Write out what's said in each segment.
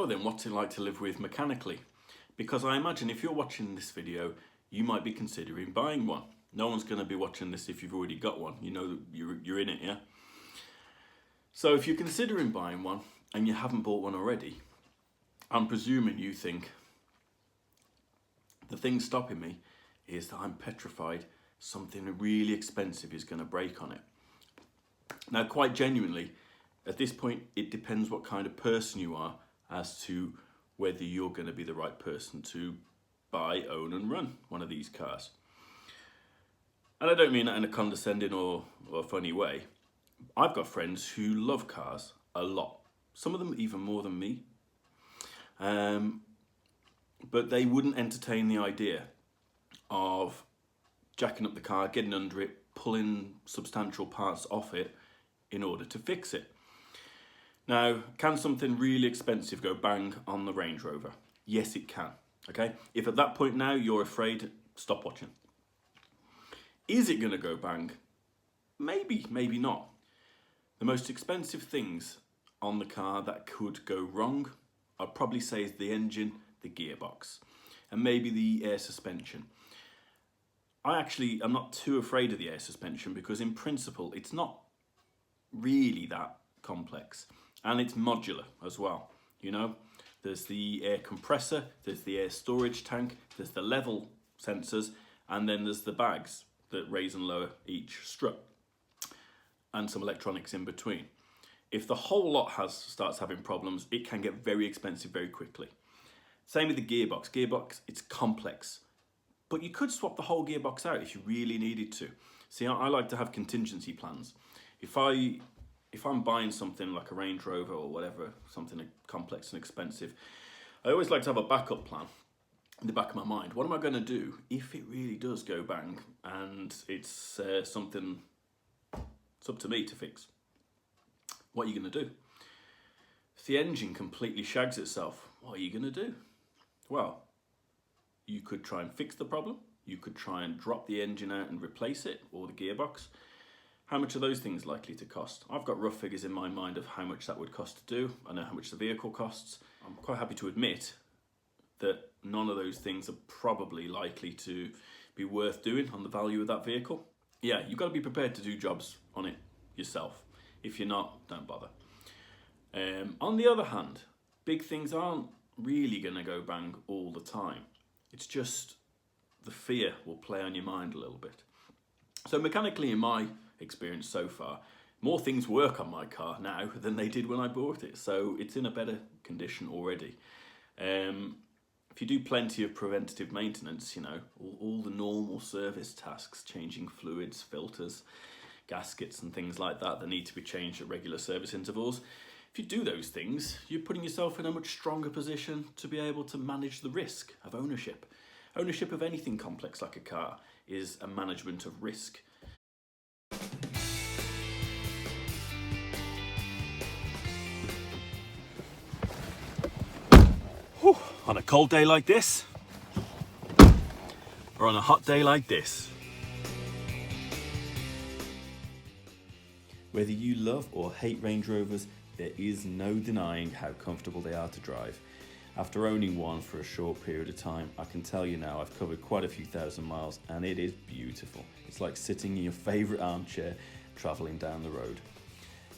So then, what's it like to live with mechanically? Because I imagine if you're watching this video, you might be considering buying one. No one's going to be watching this if you've already got one. You know you're in it, yeah? So if you're considering buying one and you haven't bought one already, I'm presuming you think, the thing stopping me is that I'm petrified something really expensive is going to break on it. Now, quite genuinely, at this point, it depends what kind of person you are as to whether you're going to be the right person to buy, own and run one of these cars. And I don't mean that in a condescending or funny way. I've got friends who love cars a lot. Some of them even more than me. But they wouldn't entertain the idea of jacking up the car, getting under it, pulling substantial parts off it in order to fix it. Now, can something really expensive go bang on the Range Rover? Yes, it can. Okay? If at that point now you're afraid, stop watching. Is it going to go bang? Maybe, maybe not. The most expensive things on the car that could go wrong, I'd probably say, is the engine, the gearbox, and maybe the air suspension. I'm not too afraid of the air suspension because in principle it's not really that complex, and it's modular as well. You know, there's the air compressor, there's the air storage tank, there's the level sensors, and then there's the bags that raise and lower each strut, and some electronics in between. If the whole lot starts having problems, it can get very expensive very quickly. Same with the gearbox. Gearbox, it's complex, but you could swap the whole gearbox out if you really needed to. See, I like to have contingency plans. If I'm buying something like a Range Rover or whatever, something complex and expensive, I always like to have a backup plan in the back of my mind. What am I going to do if it really does go bang and it's something it's up to me to fix? What are you going to do? If the engine completely shags itself, what are you going to do? Well, you could try and fix the problem. You could try and drop the engine out and replace it, or the gearbox. How much are those things likely to cost? I've got rough figures in my mind of how much that would cost to do. I know how much the vehicle costs. I'm quite happy to admit that none of those things are probably likely to be worth doing on the value of that vehicle. Yeah, you've got to be prepared to do jobs on it yourself. If you're not, don't bother. On the other hand, big things aren't really going to go bang all the time. It's just the fear will play on your mind a little bit. So mechanically, in my experience so far, more things work on my car now than they did when I bought it. So it's in a better condition already. If you do plenty of preventative maintenance, you know, all the normal service tasks, changing fluids, filters, gaskets and things like that need to be changed at regular service intervals. If you do those things, you're putting yourself in a much stronger position to be able to manage the risk of ownership. Ownership of anything complex like a car is a management of risk. Whew. On a cold day like this, or on a hot day like this. Whether you love or hate Range Rovers, there is no denying how comfortable they are to drive. After owning one for a short period of time, I can tell you now I've covered quite a few thousand miles and it is beautiful. It's like sitting in your favourite armchair travelling down the road.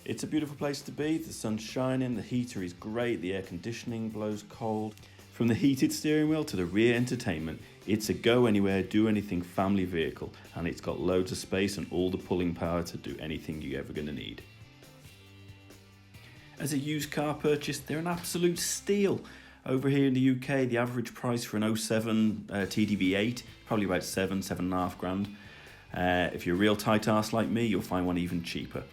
It's a beautiful place to be, the sun's shining, the heater is great, the air conditioning blows cold. From the heated steering wheel to the rear entertainment, it's a go anywhere, do anything family vehicle, and it's got loads of space and all the pulling power to do anything you're ever going to need. As a used car purchase, they're an absolute steal. Over here in the UK, the average price for an 07 TDV8, probably about £7.5 grand. If you're a real tight arse like me, you'll find one even cheaper.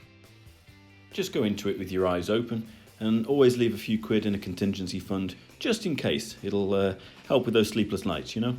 Just go into it with your eyes open and always leave a few quid in a contingency fund, just in case. It'll help with those sleepless nights, you know.